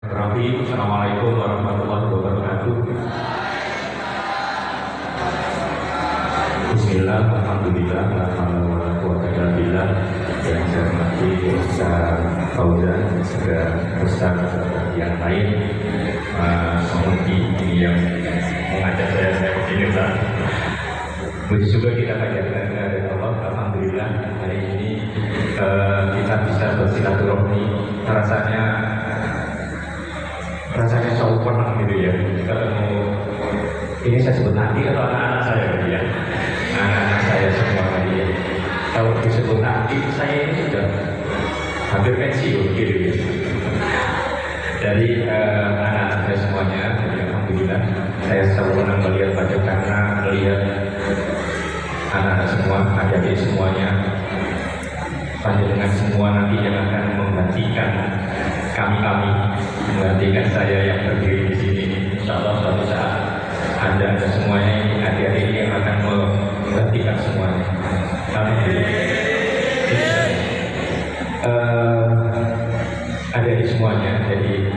Assalamualaikum warahmatullahi wabarakatuh. Bismillah, alhamdulillah, alhamdulillah. Yang saya hormati Ustaz Fauzan, juga Ustaz yang lain, seperti ini yang mengajak saya begini, Ustaz. Puji syukur kita panjatkan kepada Allah. Alhamdulillah hari ini kita bisa bersilaturahmi. Rasanya seumpama gitu ya. Ketemu ini saya sebut nanti atau anak-anak saya ya. Anak-anak saya semua tadi ya. Kalau disebut nanti saya ini sudah hampir pensiun gitu ya. Dari anak-anak saya semuanya, jadi alhamdulillah saya selalu senang melihat wajah karena melihat anak-anak semua, adik-adik semuanya, panjenengan semua nanti yang akan menggantikan kami menggantikan saya yang berdiri di sini. Insyaallah suatu saat Anda semuanya ini adik-adik yang akan menggantikan semuanya. Adik-adik semuanya. Jadi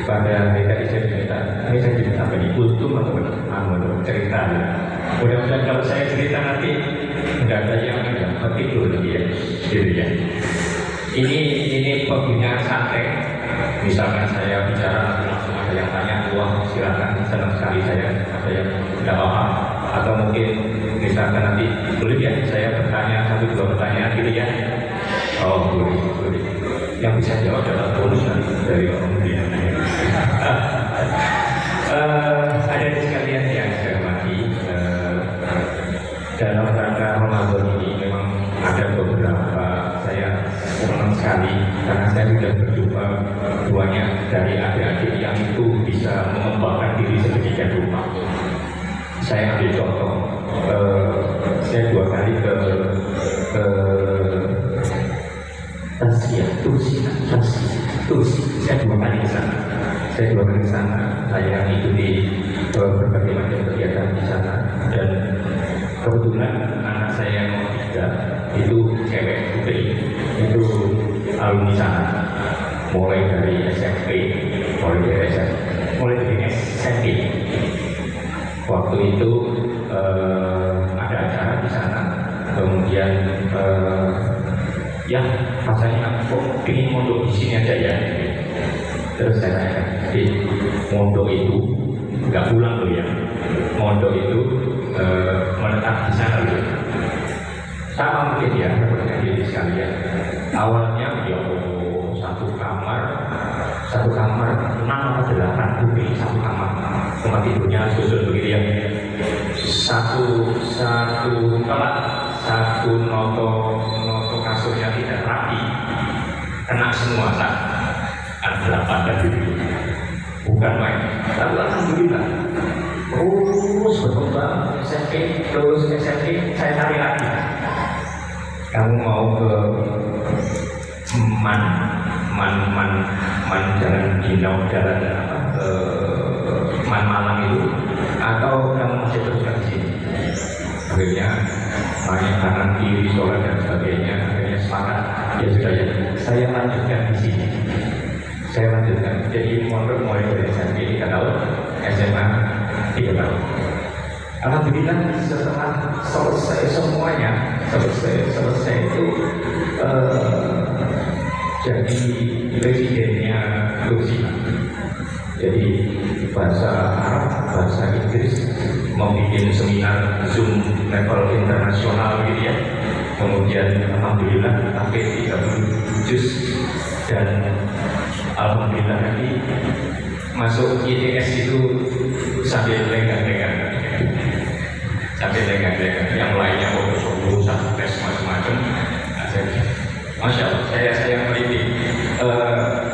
pada hari tadi saya cerita, ini saya cerita apa nih? Kultum atau cerita ya. Mudah-mudahan kalau saya cerita nanti nggak ada yang tertidur ya, gitu ya. Ini pembinaan santai. Misalkan saya bicara langsung ada yang tanya, wah silakan, senang sekali saya, ada yang tidak paham, atau mungkin misalkan nanti boleh ya saya bertanya 1-2 pertanyaan gitu ya. Oh boleh. Yang bisa jawab adalah bonus dari orang dia. Ada di sekalian yang saya hormati, dalam rangka Ramadan ini memang ada beberapa saya senang sekali karena saya sudah berjumpa duanya dari adik-adik yang itu bisa mengembangkan diri sedemikian rupa. Saya ambil contoh, saya 2 kali ke Turki, saya 2 kali ke sana. Saya mengikuti berbagai macam kegiatan di sana, dan kebetulan anak saya yang ketiga itu cewek putri, itu alumni sana, mulai dari SMP. Waktu itu ada acara di sana, kemudian ya rasanya kok ingin mondok di sini aja ya. Terus saya tanya, di mondok itu nggak pulang loh ya, mondok itu menetap di sana loh. Sama mungkin ya, seperti diri sekalian. Awalnya ya satu kamar 6 atau 8 putri satu kamar, tempat tidurnya susun begitu ya. Satu noto kasurnya tidak rapi, kena semua ada 8 tadi, bukan main. Tapi alhamdulillah terus berkembang SMP saya cari lagi. Kamu mau ke jalan Ginau, jalan Malang itu, atau kamu masih teruskan di sini? Akhirnya banyak kanan kiri sholat dan sebagainya. Akhirnya sepakat, ya sudah ya, saya lanjutkan di sini. Jadi mondok mulai dari SMP 3 tahun, SMA 3 tahun. Alhamdulillah setelah selesai semuanya, selesai itu jadi presidennya Rusia. Jadi bahasa Arab, bahasa Inggris, membuat seminar Zoom level internasional gitu ya. Kemudian alhamdulillah sampai 30 juz, dan alhamdulillah nanti masuk ITS itu sambil lenggang-lenggang. Yang lainnya urusan tes macam-macam. Masya Allah, saya meliti.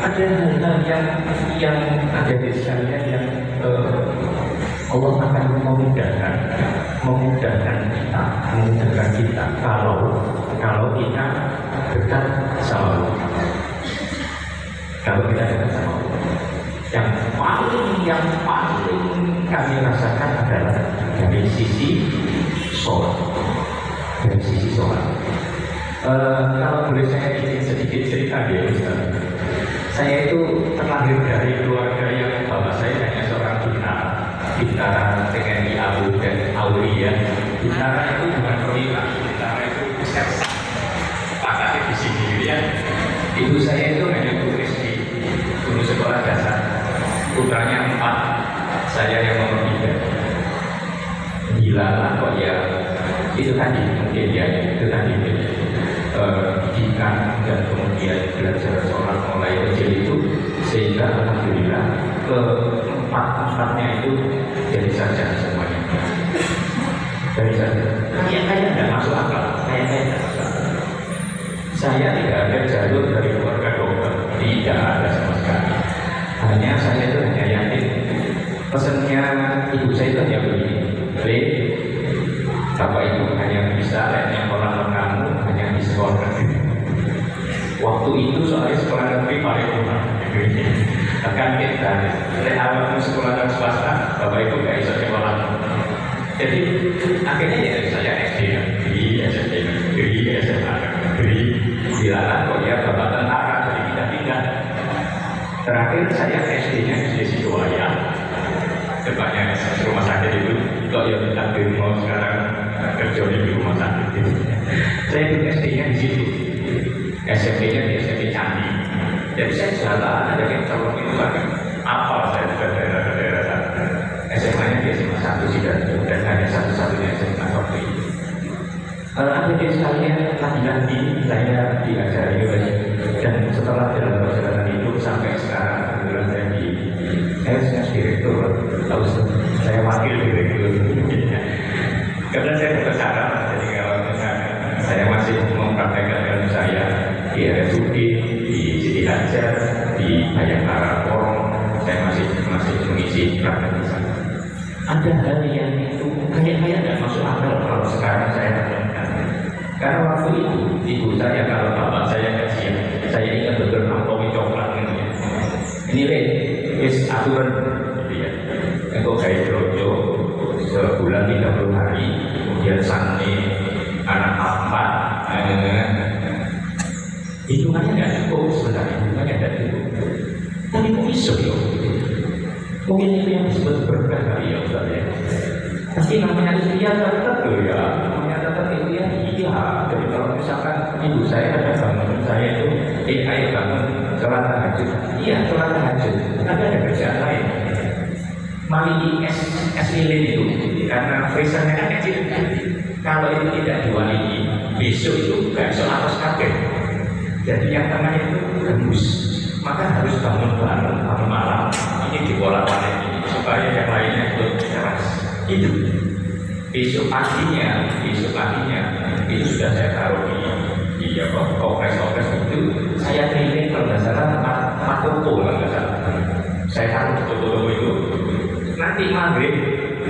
Ada hal-hal yang ada di sekalian yang Allah akan memudahkan kita kalau kita dekat sama Allah. Kalau kita dekat sama Allah, yang paling kami rasakan adalah dari sisi sholat. Kalau boleh saya izin sedikit cerita dia, Saya itu terlahir dari keluarga yang bapak saya hanya seorang bintara TNI AU dan Aulia. Bintara itu bukan perwira, bintara itu sersan. Pakatnya di sini ya. Ibu saya itu hanya guru SD, guru sekolah dasar. Putranya 4, saya yang nomor 3. Gila lah kok ya. Itu tadi mungkin ya, itu tadi didikan dan kemudian belajar sholat mulai kecil itu, sehingga alhamdulillah keempat-empatnya itu jadi sarjana semuanya. Dari sarjana. Kayak tidak masuk akal, kayak tidak masuk akal. Saya tidak ada jalur dari keluarga dokter, tidak ada sama sekali. Hanya saya itu hanya yakin pesannya ibu saya itu hanya begini, Bapak Ibu hanya bisa lainnya orang kamu hanya di sekolah negeri. Waktu itu soalnya sekolah negeri paling murah. Bahkan kita awalnya sekolah swasta, Bapak Ibu nggak bisa sekolah. Jadi akhirnya ya saya SD negeri, SMP negeri, SMA negeri, dilarang kok ya Bapak tentara, jadi kita pindah. Terakhir saya SD-nya SD Sidoaya. Depannya rumah sakit itu, kok ya kita mau sekarang kerja di rumah sakit itu. Saya itu SD-nya di situ, SMP-nya di SMP Candi. Jadi saya jalan ada yang calon itu kan apa saya juga daerah-daerah sana. SMA-nya di SMA 1 Sidoarjo dan hanya satu-satunya SMA waktu itu. Akhirnya sekalian lagi-lagi saya diajari dan setelah dalam perjalanan hidup sampai sekarang alhamdulillah saya direktur, tahu saya wakil direktur. Karena saya berkesaran, jadi kalau misalnya saya masih mempraktekkan ilmu saya di RSUD, di Siti Hajar, di Bayangkara Porong, saya masih mengisi praktek di sana. Ada hal yang itu kayak tidak masuk akal kalau sekarang saya lakukan. Karena waktu itu ibu saya kalau bapak saya kasihan, saya ingat betul amplop coklat ini. Ini wis aturan ya. Engkau kayak rojo sebulan 30 hari, kemudian santri anak 4. Hitungannya nggak cukup sebenarnya, hitungannya nggak cukup. Tapi kok bisa ya? Mungkin itu yang disebut berkah kali ya Ustaz ya. Tapi namanya ikhtiar tetap loh ya, namanya tetap ikhtiar iya. Jadi kalau misalkan ibu saya ada bangun saya itu, ayo bangun sholat tahajud. Iya sholat tahajud, tapi ada kerjaan lain. Mali es lilin itu, karena freezernya kan kecil. Kalau itu tidak diwali, besok itu nggak bisa atas kabel. Jadi yang tengah itu gembus. Maka harus bangun malam ini dibolak-balik ini supaya yang lainnya itu keras. Itu besok paginya itu sudah saya taruh di kompres itu saya keliling kalau nggak salah 4 toko kalau nggak salah. Saya taruh di toko itu. Nanti maghrib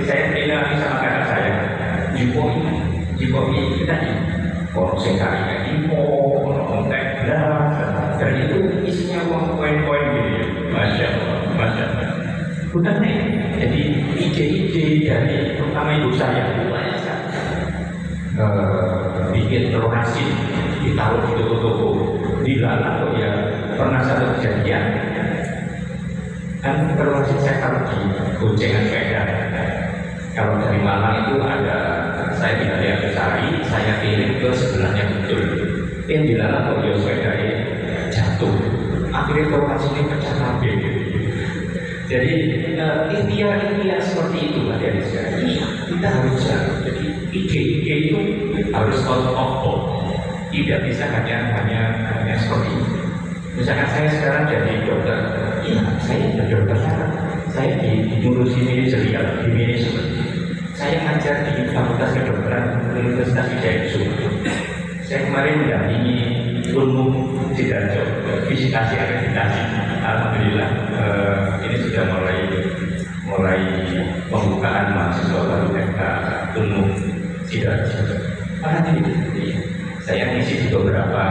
saya bilang sama kakak saya, Jipoi kita kalau sekalinya kalau teh dan itu isinya uang koin-koin gitu ya. Masya Allah. Bukan nih, jadi ide-ide dari terutama ibu saya itu banyak sekali. Bikin lokasi ditaruh di toko-toko dilarang kok ya. Pernah satu kejadian kan lokasi saya taruh di goncengan sepeda. Kalau dari Malang itu ada saya tidak lihat Besari, saya kirim ke sebelahnya betul. Yang dilarang kok ya sepeda jatuh. Akhirnya lokasi ini pecah kabel. Jadi ikhtiar seperti itu dari saya. Iya, kita harus jalan. Jadi ide-ide itu harus out of box. Tidak bisa hanya seperti itu. Misalkan saya sekarang jadi dokter, iya saya jadi dokter sekarang. Saya di jurusan manajerial, di manajemen. Saya ngajar di Fakultas Kedokteran Universitas Wijayasumar. Saya kemarin mendampingi ilmu Sidoarjo, visitasi akreditasi. Alhamdulillah ini sudah mulai pembukaan mahasiswa baru FK ilmu Sidoarjo. Saya ngisi di beberapa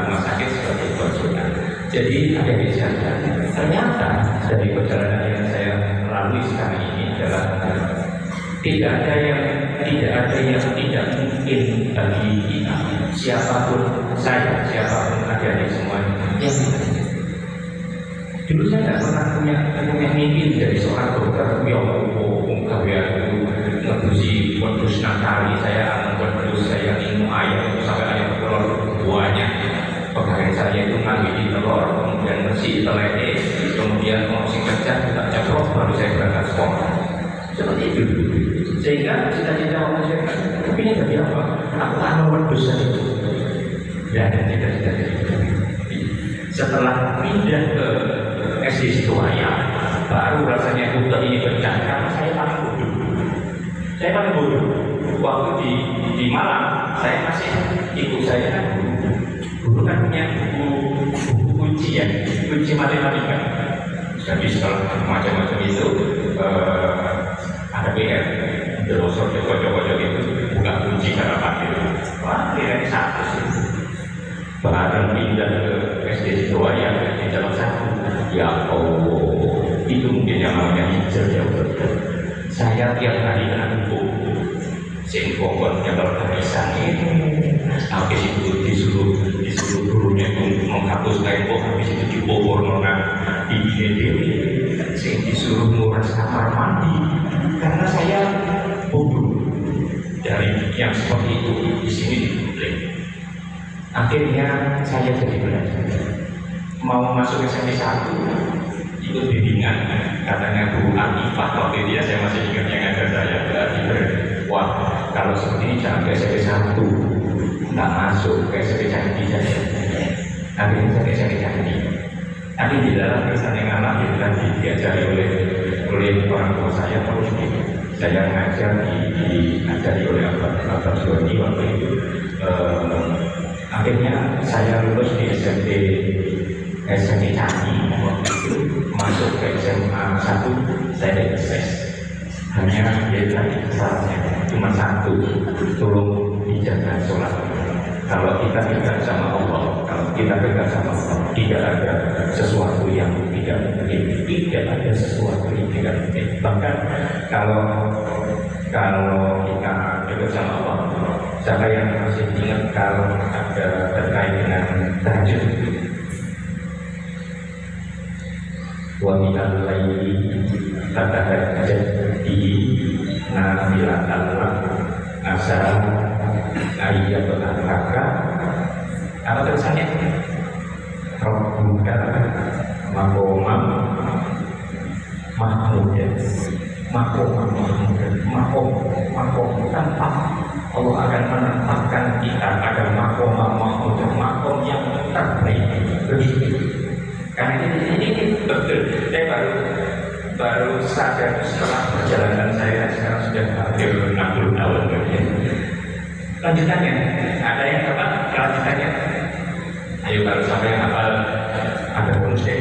rumah sakit seperti konsultan. Jadi ada bicara. Ternyata dari perjalanan yang saya lalui sekarang ini adalah tidak ada yang tidak mungkin bagi kita siapapun adik semuanya yang Dulu saya nggak pernah punya mimpi dari seorang dokter. Ya Allah, kalian itu ngedusi wedus nakali, saya wedus, saya minum ayam sampai ayam telur buahnya. Pegawai saya itu ngambil telur, kemudian bersih telurnya, kemudian mau si kerja tidak ceplok, baru saya berangkat sekolah. Seperti itu. Sehingga cita-cita waktu saya, tapi ini jadi apa? Aku akan wedus itu. Ya, dan cita-cita itu. Setelah pindah ke SD Situaya, baru rasanya butuh ini pecah karena saya paling bodoh. Saya paling bodoh. Waktu di Malang, saya masih ibu saya kan guru kan punya buku kunci ya, kunci matematika. Jadi setelah macam-macam itu ada PR, terusor kocok-kocok itu buka kunci cara pakai. Wah, kira satu sih. Bahkan pindah ke SD Situaya di dalam satu. Ya Allah, itu mungkin yang namanya hijau ya. Saya tiap hari kena buku singkong yang berkaitan itu. Habis itu disuruh gurunya itu menghapus tembok, habis itu dibobor di video, sing disuruh nguras kamar mandi. Karena saya bodoh dari yang seperti itu di sini dibeli. Akhirnya saya jadi belajar. Mau masuk SMP 1 ikut bimbingan, katanya Bu Arifah waktu dia, saya masih ingat yang ada saya berarti wah kalau seperti ini jangan ke SMP 1, nggak masuk ke SMP Candi saja. Akhirnya saya ke SMP Candi. Tapi di dalam pesan yang anak itu tadi diajari oleh orang tua saya, terus saya ngajar diajari oleh Abang Sony waktu itu. Akhirnya saya lulus di SMP Candi, waktu itu masuk ke SMA 1 saya sukses. Hanya dia tadi syaratnya cuma satu, tolong dijaga sholat. Kalau kita dekat sama Allah, kalau kita dekat sama Allah, tidak ada sesuatu yang tidak mungkin, tidak ada sesuatu yang tidak mungkin. Bahkan kalau kita dekat sama Allah, siapa yang masih ingat kalau ada terkait dengan tahajud? Wa minal laili fatahajjat bihi nafilatan lak asa ayyabaka. Apa tulisannya? Rabbuka maqaman mahmudan. Makom tanpa Allah akan menempatkan kita pada makom yang terbaik. Begitu. Karena ini betul. Saya baru sadar setelah perjalanan saya sekarang sudah hampir 60 tahun. Lanjutannya, ada yang apa? Kelanjutannya, ayo baru sampai yang hafal ada konsep.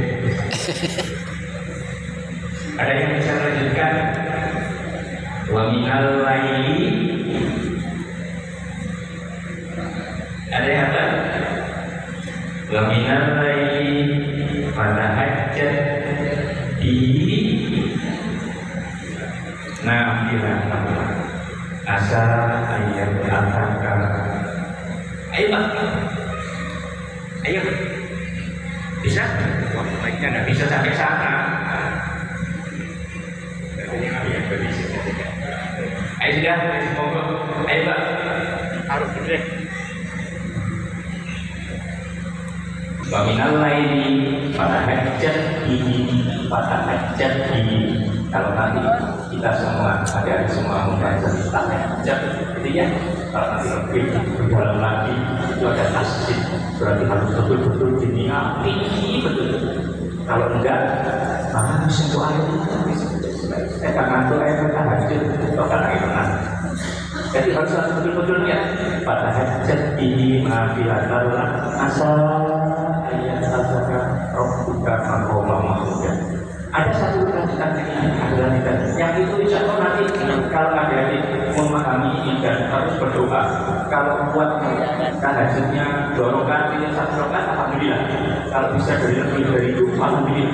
Ada yang bisa lanjutkan? Wa minal laili. Ada yang apa? Wa minal laili fatahajjat bihi nafilatan asa ayyabaka. Ayo Pak, ayo. Bisa? Wah, baiknya nggak bisa sampai sana. Ayo sudah, monggo. Ayo Pak, harus deh. Wa minal laili fatahajjat bihi. Kalau nanti kita semua ada semua membaca tahajjud, itu ya. Kalau nanti lebih dalam lagi itu ada tasbih, berarti harus betul-betul diniati betul. Kalau enggak, maka bisa doa itu. Saya tak ngantuk ayat tahajud, bahkan ayat tenang. Jadi harus betul-betul ya. Fatahajjat bihi nafilatan lak asa ayyabaka rabbuka maqaman mahmudan. Ada satu kelanjutan yang itu insya Allah nanti kalau adik-adik memahami ini dan harus berdoa. Kalau buat tahajudnya dorongan ini satu rokaat, alhamdulillah. Kalau bisa lebih dari itu, alhamdulillah.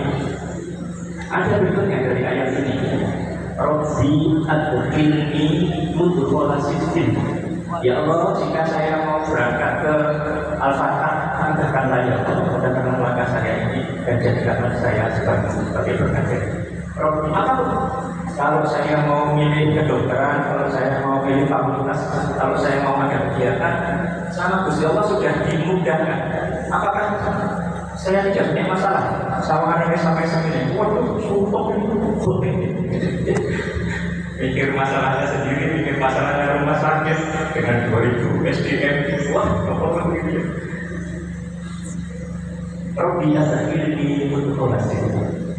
Ada berikutnya dari ayat ini. Rabbi adkhilni mudkhala sidqin. Ya Allah, jika saya mau berangkat ke Al-Fatah, antarkan saya, antarkan langkah saya saya ini dan jadikanlah saya sebagai pengajar. Apapun, kalau saya mau milih kedokteran, kalau saya mau milih fakultas, kalau saya mau ada kegiatan, sama Gusti Allah sudah dimudahkan. Apakah saya tidak punya masalah? Sawangannya sampai segini, waduh, sumpah ini. Mikir masalahnya sendiri, mikir masalahnya rumah sakit dengan 2000 SDM, wah, apa begini? Robiah ilmi mutqalasih.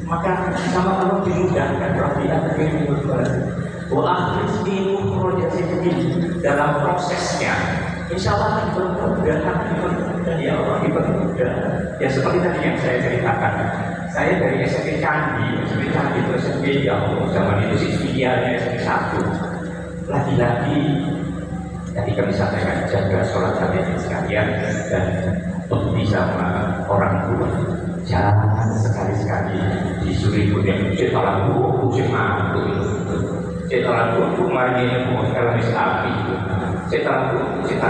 Maka sama Allah dimudahkan Robiah ilmi mutqalasih. Wa akhrisni mukhrajatin dalam prosesnya. Insya Allah dipermudah, ya Allah dipermudah. Ya seperti tadi yang saya ceritakan. Saya dari SMP Candi itu SMP ya Allah, zaman itu siswinya SMP 1. Lagi-lagi ketika misalnya jaga sholat hadirin sekalian dan berbudi sama orang tua, jangan sekali-sekali disuruh yang cek orang tua, cek mantu, cek orang tua itu marinya mau kalau api, cek orang tua, cek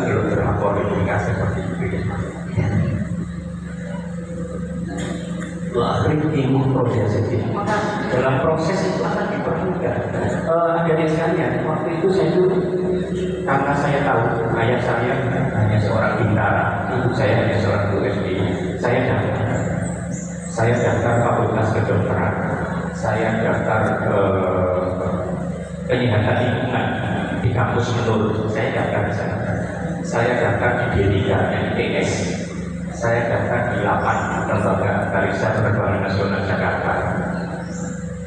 belum berlapor dengan seperti itu. Akhirnya proses itu, maka dalam proses itu akan dipermudah. Adik sekalian, waktu itu saya dulu karena saya tahu ayah saya hanya seorang bintara, ibu saya hanya seorang guru SD. Saya daftar fakultas kedokteran, saya daftar ke penyihatan lingkungan di kampus Menur, saya daftar di sana. Saya daftar di D3 MTS. Saya daftar di 8 lembaga barisan penerbangan nasional Jakarta.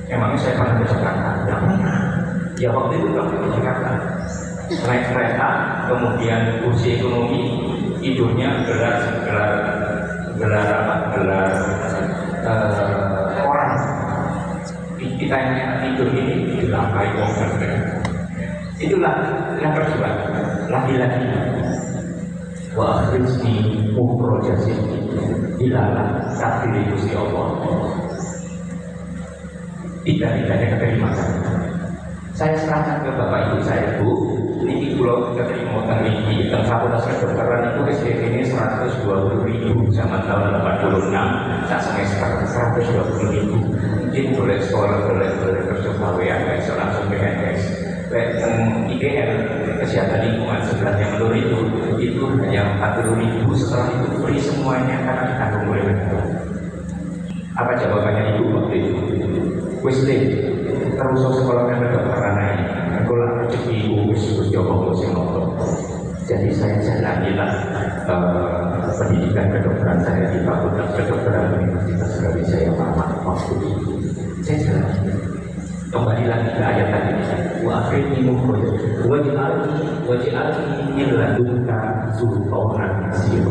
Emangnya saya pernah ke Jakarta? Tidak pernah. Ya waktu itu ke Jakarta. Naik kereta, kemudian kursi ekonomi, tidurnya gelar orang. Kita yang tidur ini dilangkai orang. Itulah yang kedua. Lagi-lagi. Wa akhrisni mukhrajatin ilalah takdir Gusti Allah. Tidak keterima saya serahkan ke bapak ibu saya, Bu, ini pulau keterima ini dan fakultas kedokteran itu SPP ini 120.000 zaman tahun 86 saat semester 120.000. Mungkin boleh sekolah, boleh kerja pegawaian, bisa langsung PNS. IPL kesehatan lingkungan sebenarnya Menur itu hanya 40.000, setelah itu free semuanya karena ditanggung oleh negara. Apa jawabannya Ibu waktu itu? Wis terus sekolah kedokteran ini, aku lah rezeki Ibu wis Joko sing nonton. Jadi saya jalanilah pendidikan kedokteran saya di Fakultas Kedokteran Universitas Brawijaya Muhammad waktu itu. Saya jalani. Kembali lagi ke ayat tadi. Wa akhirni mukhrajatin waj'alni min ladunka sultanan nasira.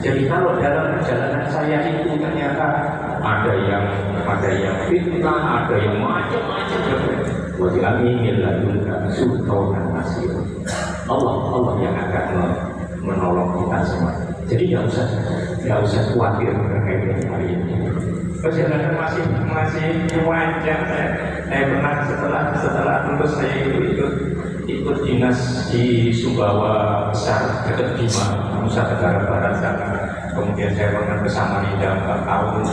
Jadi kalau dalam perjalanan saya itu ternyata ada yang fitnah, ada yang macam-macam, waj'alni min ladunka sultanan nasira. Allah yang akan menolong kita semua. Jadi tidak usah khawatir terkait dengan hal ini. Perjalanan masih panjang. Saya pernah setelah lulus saya ikut dinas di Sumbawa Besar dekat Bima, Nusa Tenggara Barat sana. Kemudian saya pernah ke Samarinda 4 tahun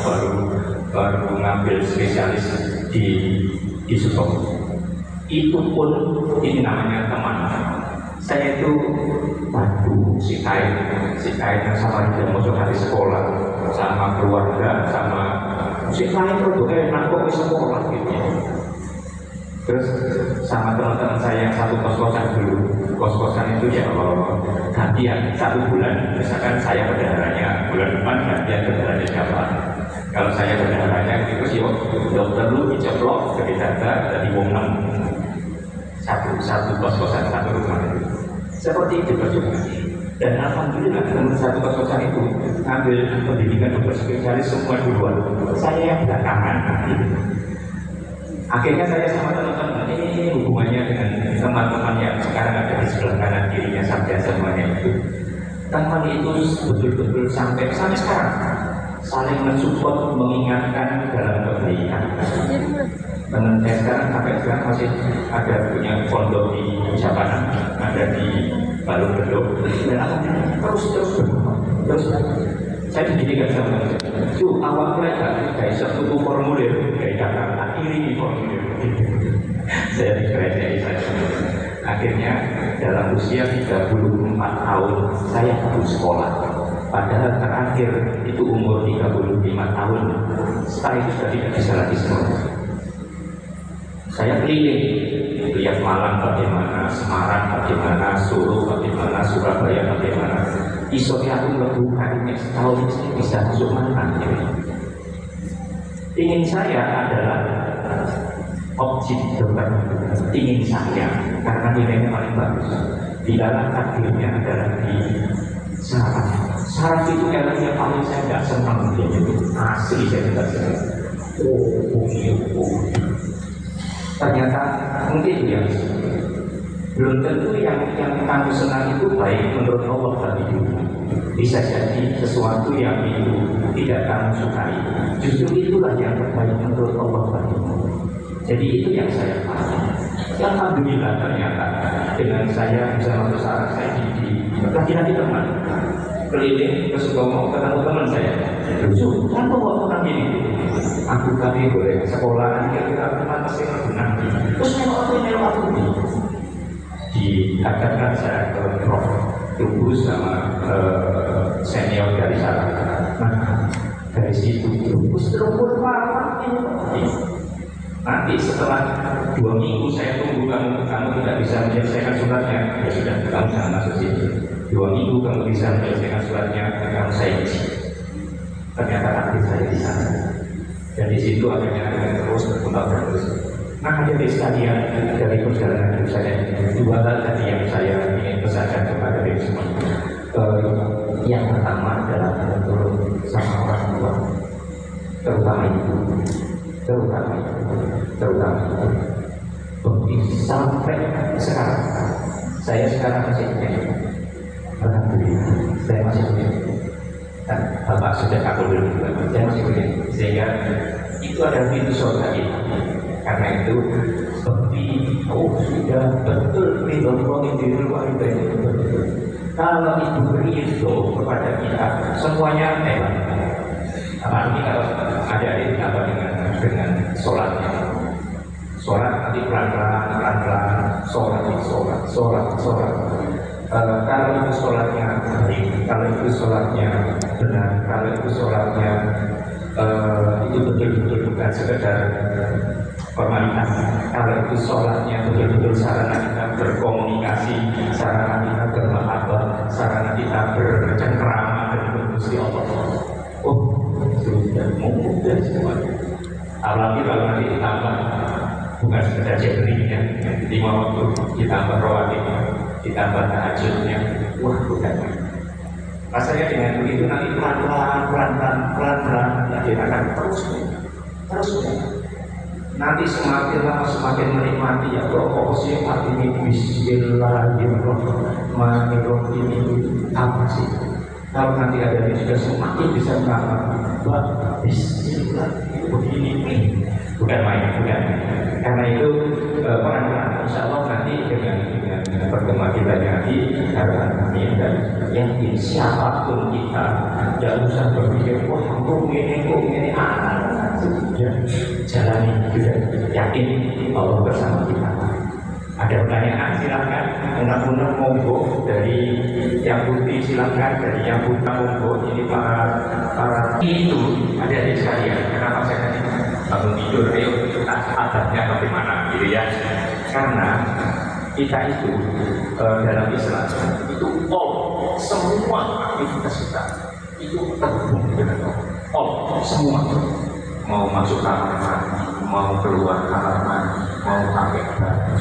baru ngambil spesialis di Sumbawa. Itu pun ini namanya teman. Saya itu bantu si Kait yang Samarinda mau hari sekolah sama keluarga sama si lain produknya enak kok bisa sekolah gitu. Terus sama teman-teman saya yang satu kos-kosan dulu, kos-kosan itu ya kalau gantian 1 bulan, misalkan saya berdaharanya bulan depan gantian berdaharanya siapa. Kalau saya berdaharanya itu sih dokter lu diceplok dari data dari wong 6 satu kos-kosan satu rumah itu. Seperti itu juga. Dan alhamdulillah teman satu kos-kosan itu ambil pendidikan dokter spesialis semua duluan. Saya yang belakangan. Akhirnya saya sama teman-teman ini hubungannya dengan teman-teman yang sekarang ada di sebelah kanan kirinya sampai semuanya itu. Teman itu betul-betul sampai sekarang saling mensupport, mengingatkan dalam kebaikan. Teman saya sekarang masih ada punya pondok di Jakarta, ada di Balung Bedok, dan terus Saya dididik sama itu awal mereka kayak satu formulir kayak kata akhiri formulir. Saya dikerjain saya. Akhirnya dalam usia 34 tahun saya harus sekolah. Padahal terakhir itu umur 35 tahun. Setelah itu sudah tidak bisa lagi sekolah. Saya keliling, lihat Malang bagaimana, Semarang bagaimana, Solo bagaimana, Surabaya bagaimana. Isoknya aku melebu harinya setahun bisa masuk mana. Ingin saya adalah objek debat, ingin saya karena nilainya paling bagus. Di dalam takdirnya adalah di saraf. Saraf itu elemen yang paling saya tidak senang dia itu asli saya tidak senang. Ternyata mungkin ya belum tentu yang kamu senang itu baik menurut Allah tadi. Bisa jadi sesuatu yang itu tidak kamu sukai. Justru itulah yang terbaik menurut Allah tadi. Jadi itu yang saya pahami. Alhamdulillah ternyata dengan saya bisa masuk saraf saya di laki-laki teman keliling ke Sukomo ketemu teman saya. Lucu, kan kok orang ini? Aku tadi boleh sekolah kira-kira teman pasti berguna. Terus nengok aku ini dihadapkan saya ke Prof. Tunggu sama senior dari sana. Nah, dari situ terus ini. Nanti setelah 2 minggu saya tunggu kamu tidak bisa menyelesaikan suratnya. Ya sudah, kamu jangan masuk sini. 2 minggu kamu bisa menyelesaikan suratnya, kamu saya isi. Ternyata takdir saya di sana. Dan di situ akhirnya terus berkembang terus. Nah, jadi sekalian dari perjalanan hidup saya 2 hal tadi yang saya ingin pesankan kepada diri semua. Yang pertama adalah menurut sama orang tua, terutama itu. Sampai sekarang saya masih punya. Alhamdulillah saya masih punya. Dan Bapak sudah kabul juga, saya masih punya. Sehingga itu adalah pintu surga kita. Karena itu seperti sudah betul ridho Allah di luar itu betul. Kalau itu ridho kepada kita semuanya hebat. Apalagi kalau ada apa dengan sholatnya. Sholat nanti pelan-pelan, sholat. Kalau itu sholatnya baik, kalau itu sholatnya benar, kalau itu sholatnya itu betul-betul bukan sekedar formalitas. Kalau itu sholatnya betul-betul sarana kita berkomunikasi, sarana kita bermahabbah, sarana kita bercengkrama dengan Gusti Allah. Sudah mudah semuanya. Apalagi kalau nanti ditambah bukan sekedar jabringnya, 5 waktu ditambah rawatibnya, ditambah tahajudnya, wah bukan. Rasanya dengan begitu nanti pelan-pelan nanti akan terus. Nanti semakin lama semakin menikmati ya pokok sifat ini bismillahirrahmanirrahim ini apa sih? Kalau nanti ada yang sudah semakin bisa mengamalkan bismillah itu begini bukan main. Karena itu peran-peran insya Allah nanti dengan pertemuan kita nanti harapan kami dan yakin siapapun kita tidak usah berpikir kok ini jalani sudah yakin Allah bersama kita. Ada pertanyaan silakan, undang-undang monggo dari yang putih silakan, dari yang putih monggo. Ini para itu ada di sekalian. Kenapa saya tadi bangun tidur? Ayo adabnya bagaimana, gitu ya? Karena kita itu dalam Islam itu semua aktivitas kita itu terhubung dengan Allah. Semua mau masuk kamar mandi, mau keluar kamar mandi, mau pakai baju,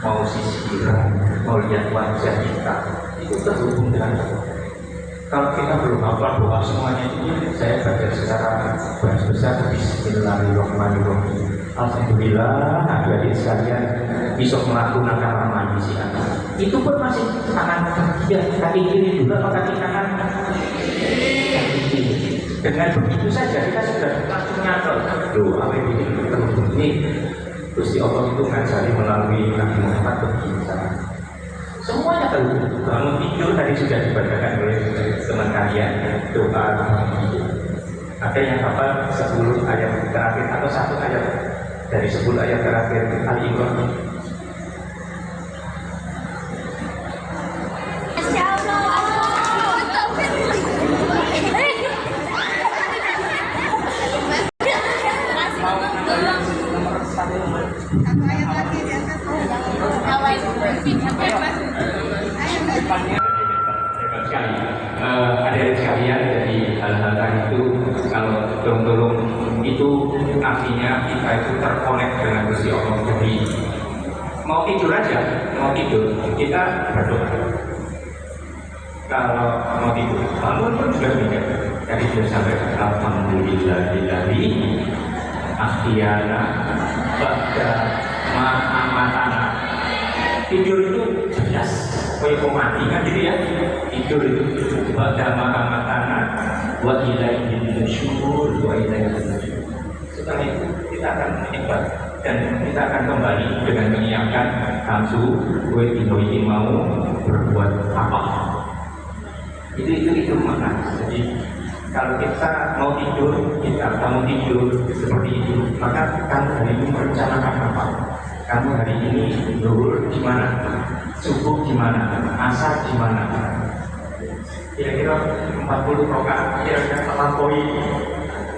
mau sisiran, mau lihat wajah kita, itu terhubung dengan Allah. Kalau kita belum hafal doa semuanya ini, saya baca secara garis besar Bismillahirrahmanirrahim. Alhamdulillah, adik-adik sekalian bisa melakukan kamar mandi silakan. Itu pun masih tangan kaki kiri juga atau kaki kanan. Dengan begitu saja kita sudah langsung nyadar. Apa ini Gusti Allah itu ngajari melalui Nabi Muhammad begini. semuanya terhubung. Bangun tidur tadi sudah dibacakan oleh teman kalian, doa bangun tidur. Ada yang hafal 10 ayat terakhir atau 1 ayat dari 10 ayat terakhir Ali Imran. Adik-adik sekalian, jadi hal-hal tadi itu kalau tolong itu artinya kita itu terkonek dengan Gusti Allah. Jadi mau tidur aja, mau tidur kita berdoa. Kalau mau tidur bangun pun juga tidak. Jadi dia sampai alhamdulillahillahi ahyana ba'da ma'amatana. Tidur itu jelas, kayak mau mati kan gitu ya. Tidur itu ba'da ma'amatana wa ilaihin nusyur wa ilaihin nusyur. Setelah itu kita akan menikmat dan kita akan kembali dengan menyiapkan hamsu gue ini mau berbuat apa. Itu makna. Jadi kalau kita mau tidur, kita mau tidur seperti itu, maka kamu hari ini merencanakan apa? Kamu hari ini zuhur di mana? Subuh di mana? Asar di mana? Kira-kira 40 rakaat kira-kira melampaui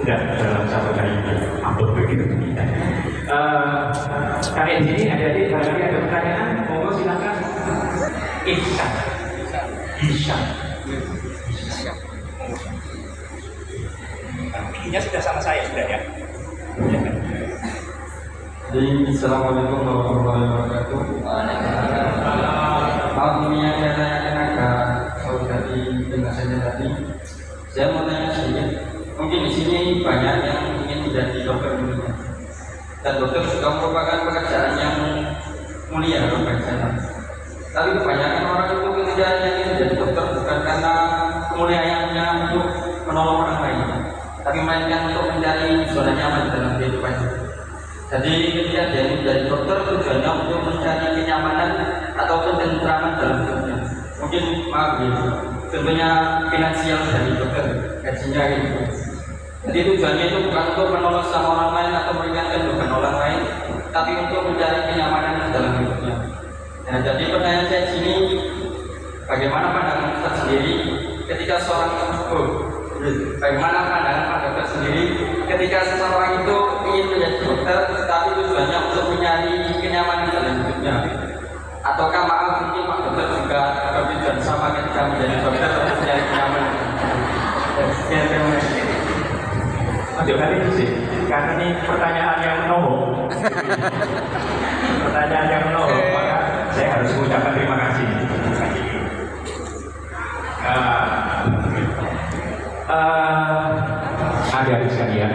enggak dalam satu hari ini? Apa begitu? Kalian sini ada pertanyaan? Monggo silakan. Bisa. Ininya sudah sama saya sudah ya. Jadi assalamualaikum warahmatullahi wabarakatuh. Maaf ini yang saya tanyakan agak jauh dari penjelasannya tadi. Saya mau tanya sedikit. Mungkin di sini banyak yang ingin menjadi dokter mulia. Dan dokter juga merupakan pekerjaan yang mulia bagi saya. Tapi kebanyakan orang itu ketika yang ingin menjadi dokter bukan karena kemuliaannya untuk menolong orang lain, tapi melainkan untuk mencari zona nyaman dalam kehidupan. Jadi ketika dia menjadi dokter tujuannya untuk mencari kenyamanan atau ketentraman dalam hidupnya. Mungkin maaf gitu, tentunya finansial dari dokter, gajinya gitu. Jadi tujuannya itu bukan untuk menolong sama orang lain atau meringankan beban orang lain, tapi untuk mencari kenyamanan dalam hidupnya. Nah, jadi pertanyaan saya di sini, bagaimana pandangan Ustaz sendiri ketika bagaimana pandangan Pak Dokter sendiri ketika seseorang itu ingin menjadi dokter tapi tujuannya untuk mencari kenyamanan dalam hidupnya? Ataukah maaf mungkin Pak Dokter juga bertujuan sama ketika menjadi dokter untuk mencari kenyamanan? Aduh kali itu sih, karena ini pertanyaan yang menohok. Pertanyaan yang menohok, maka saya harus mengucapkan terima kasih. Adik-adik sekalian,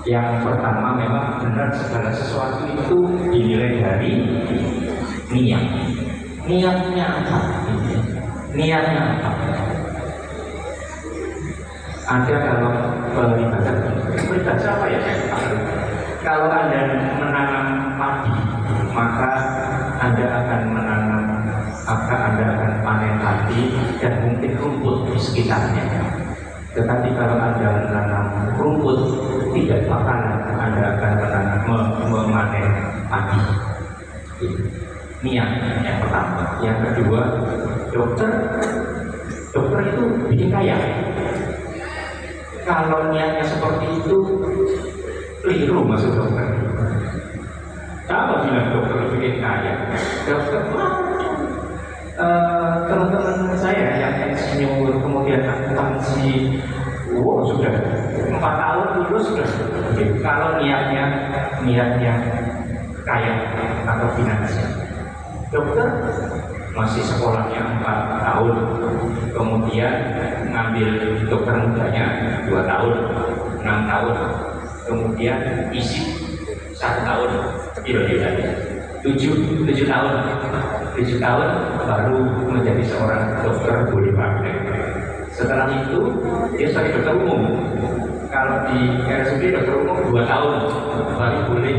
yang pertama memang benar segala sesuatu itu dinilai dari niat. Niatnya apa? Niatnya apa? Ada kalau beribadah apa ya? Kalau Anda menanam padi, maka Anda akan Anda akan panen padi dan mungkin rumput di sekitarnya. Tetapi kalau Anda menanam rumput, tidak bakalan Anda akan memanen padi. Niat yang pertama. Yang kedua, dokter itu bikin kaya. Kalau niatnya seperti itu, keliru masuk dokter. Apa bilang dokter bikin kaya? Dokter teman-teman saya yang insinyur kemudian akuntansi, sudah 4 tahun lulus sudah. Kalau niatnya kaya atau finansial. Dokter masih sekolahnya 4 tahun, kemudian ngambil dokter mudanya 2 tahun, 6 tahun, kemudian isi 1 tahun, 7 tahun baru menjadi seorang dokter boleh praktek. Setelah itu dia sebagai dokter umum. Kalau di RSUD dokter umum 2 tahun baru boleh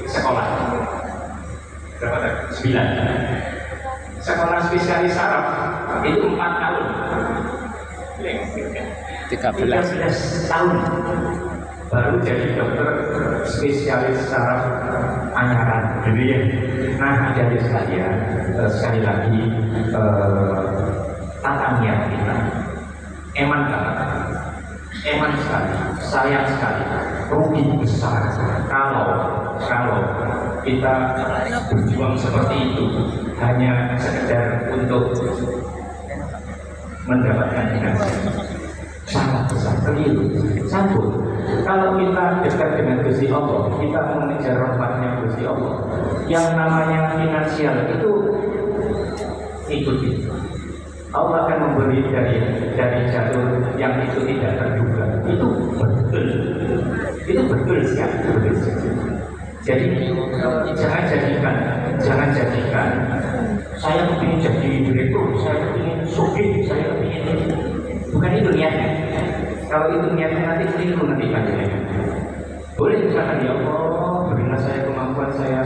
sekolah. berapa tadi? 9. Sekolah spesialis saraf itu 4 tahun. 13 tahun baru jadi dokter spesialis saraf anyaran. Jadi ya, nah jadi sekalian sekali lagi tatamian kita eman banget, eman sekali, sayang sekali, rugi besar kalau kita berjuang seperti itu hanya sekedar untuk mendapatkan finansial. Sangat besar, keliru, sambut. Kalau kita dekat dengan Gusti Allah, kita mengejar rahmatnya Gusti Allah. Yang namanya finansial itu ikuti. Allah akan memberi dari jalur yang itu tidak terduga. Itu betul sekali, betul sekali. Jadi jangan jadikan saya ingin jadi direktur, saya ingin sopir, saya ingin, bukan itu niatnya. Kalau itu niatnya nanti keliru nanti panjangnya. Boleh misalkan ya Allah berilah saya kemampuan saya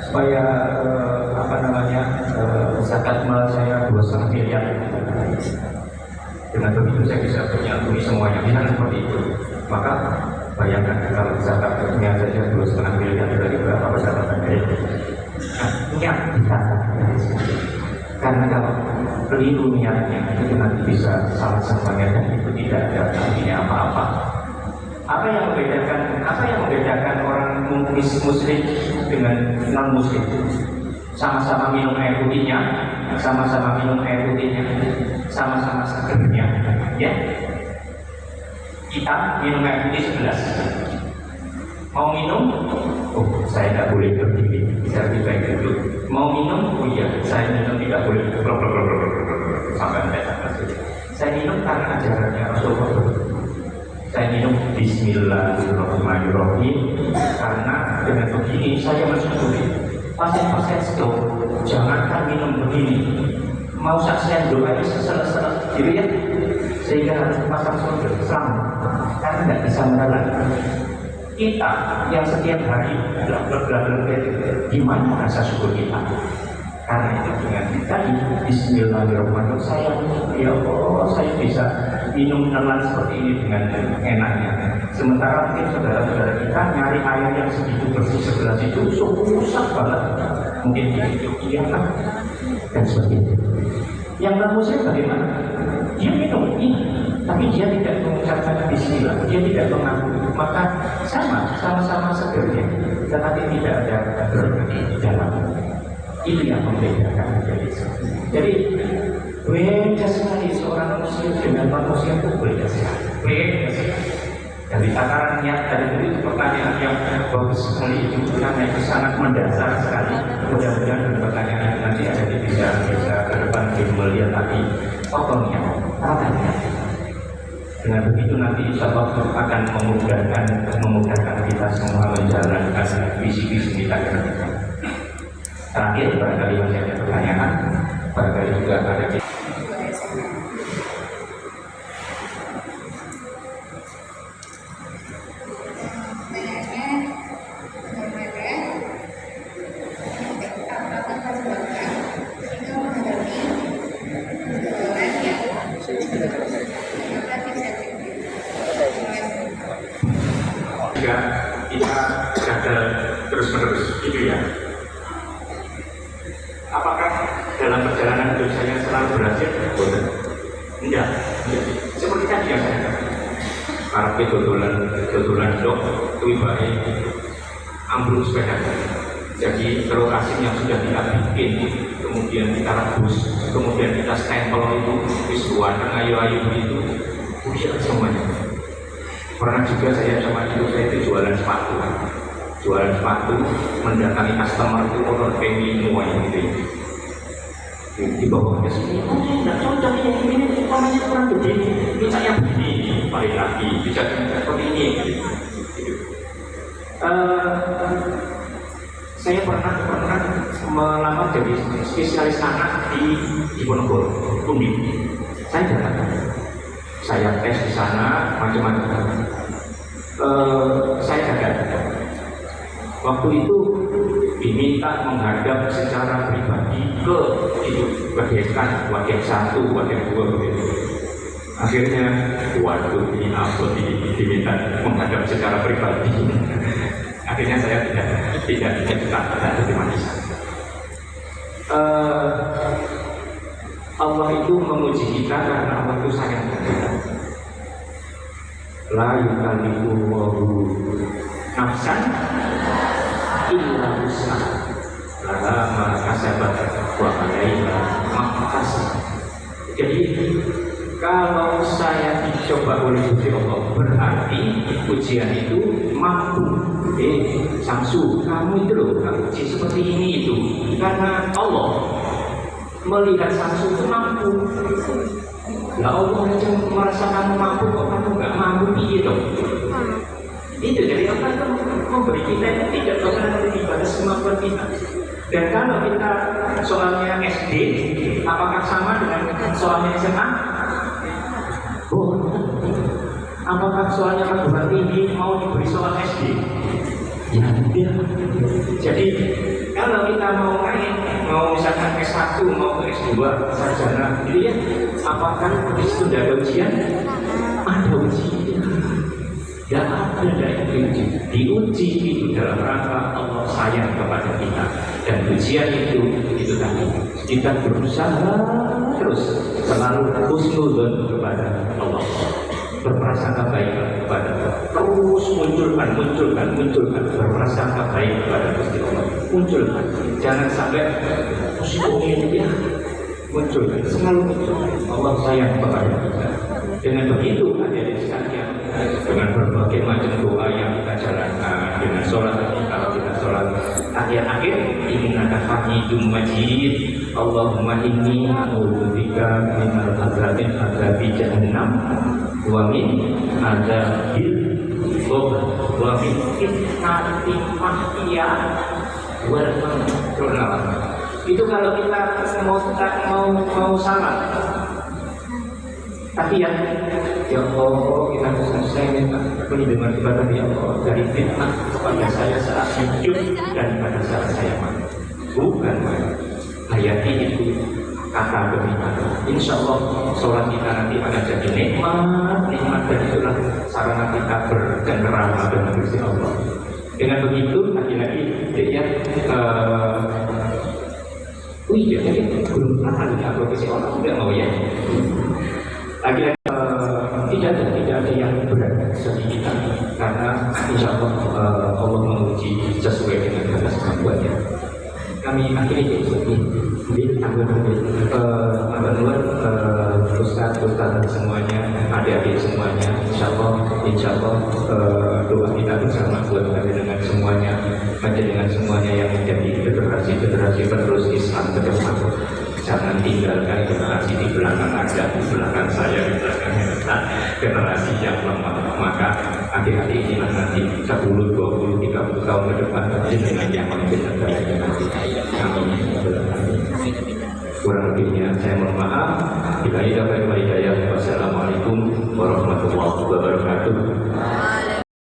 supaya zakat mal saya 2,5 miliar. Dengan begitu saya bisa menyantuni semuanya. Misalnya seperti itu. Maka bayangkan kalau zakatnya saja 2,5 miliar dari berapa besar banyak. Nah, niat ditata. Karena kalau keliru niatnya itu nanti bisa salah satunya dan itu tidak ada artinya apa-apa. Apa yang membedakan orang muslim dengan non muslim? Sama-sama minum air putihnya, sama-sama segernya, ya. Kita minum air putih 11. Mau minum, oh saya tidak boleh berdiri, bisa lebih baik dulu. Mau minum, oh iya, saya minum tidak boleh sampai saya minum karena ajarannya Rasulullah. Saya minum Bismillahirrahmanirrahim karena dengan begini saya mensyukuri. Pasien-pasien stroke, jangankan minum begini, mau saksian doa itu selesai, gitu ya, sehingga harus pasang surga sama, karena tidak bisa menelan. Kita yang setiap hari gimana rasa syukur kita? Karena itu dengan tadi Bismillahirrahmanirrahim ya Allah saya bisa minum menelan seperti ini dengan enaknya. Sementara mungkin saudara-saudara kita nyari air yang segitu bersih segelas itu susah banget. Mungkin dia kan dan sebagainya. Yang non muslim bagaimana? Dia minum ini, tapi dia tidak mengucapkan Bismillah, dia tidak mengaku. Maka sama-sama segernya, tetapi tidak ada berarti di dalam. Itu yang membedakan jadi beda sekali seorang muslim dengan non muslim itu beda sekali. Dari tataran niat tadi itu pertanyaan yang bagus sekali itu karena itu sangat mendasar sekali. Mudah-mudahan dengan pertanyaan itu nanti ada bisa ke depan melihat lagi fotonya, tatarannya. Dengan begitu nanti insya Allah akan memudahkan kita semua menjalankan visi-visi kita ke depan. Terakhir, barangkali masih ada pertanyaan, barangkali juga ada kita gagal terus-menerus, gitu ya. Apakah dalam perjalanan hidup saya selalu berhasil? Enggak. Seperti tadi yang saya katakan. Karena kebetulan dok, tiba-tiba ambruk sepeda. Jadi lokasi yang sudah kita bikin, kemudian kita rebus, kemudian kita stempel itu, visual dan ayu-ayu itu, buyar semuanya. Pernah juga saya sama itu jualan sepatu, mendatangi customer itu orang pengen semuanya gitu. Di bawah ke sini, tidak cocok ini namanya kurang begini, bisa yang begini, balik lagi, bisa seperti ini. Saya pernah melamar jadi spesialis anak di Diponegoro, Undi. Saya datang, saya tes di sana macam-macam. Saya gagal. Waktu itu diminta menghadap secara pribadi ke itu dekan, wakil 1, wakil 2 begitu. Akhirnya, waduh ini apa diminta menghadap secara pribadi. Akhirnya saya tidak terima di sana. Allah itu memuji kita karena Allah itu sayang kita. La yukallifullahu nafsan illa wus'aha laha ma kasabat wa 'alaiha ma kasabat. Jadi kalau saya dicoba oleh Gusti Allah, berarti ujian itu mampu. Samsu, kamu itu loh, kamu uji seperti ini itu. Karena Allah melihat Samsu itu mampu. Lah Allah aja merasa kamu mampu, kok kamu nggak mampu gitu. Itu jadi Allah itu memberi kita itu tidak pernah lebih batas kemampuan kita. Dan kalau kita soalnya SD, apakah sama dengan soalnya SMA? Oh, apakah soalnya perguruan tinggi mau diberi soal SD? Ya tidak. Jadi kalau kita mau main, mau misalkan S1, mau ke S2, sarjana, gitu ya, apakah di situ ada ujian? Ada ujian. Ya ada dari diuji itu dalam rangka Allah sayang kepada kita. Dan ujian itu tadi kita berusaha terus selalu husnuzon kepada Allah, berprasangka baik kepada Allah, terus munculkan berprasangka baik kepada Gusti Allah, munculkan, jangan sampai positifnya dia munculkan, selalu munculkan Allah sayang kepada kita. Dengan begitu hadirin sekalian, dengan berbagai macam doa yang kita jalankan, dengan sholat kalau kita sholat akhir-akhir innaka hamidum majid, Allahumma inni a'udzubika minal adzabi jahannam wa min adzabil qabr wa min fitnatil mahya wal mamat. Itu kalau kita mau salat. Tapi ya Allah, kita saya minta perlindungan kepada ya Allah dari fitnah kepada saya saat hidup dan pada saat saya mati. Bukan hayati itu kata demi kata. Insya Allah sholat kita nanti akan jadi nikmat dan itulah sarana kita bercengkerama dengan Gusti Allah. Dengan begitu lagi-lagi dia jadi belum pernah ada Gusti Allah tidak mau ya. Lagi-lagi tidak ada yang berat bagi kita karena insya Allah Allah menguji sesuai dengan batas kemampuannya. Kami akhiri ini Ustaz semuanya, adik-adik semuanya, insya Allah doa kita bersama buat dengan semuanya, dengan semuanya yang menjadi generasi penerus Islam ke depan. Jangan tinggalkan generasi di belakang Anda, di belakang saya, di belakang generasi yang lemah. Maka adik-adik inilah nanti 10, 20, 30 tahun ke depan dengan yang memimpin negara ini nanti. Kurang lebihnya saya mohon maaf. Bila hidayah, wassalamualaikum warahmatullahi wabarakatuh.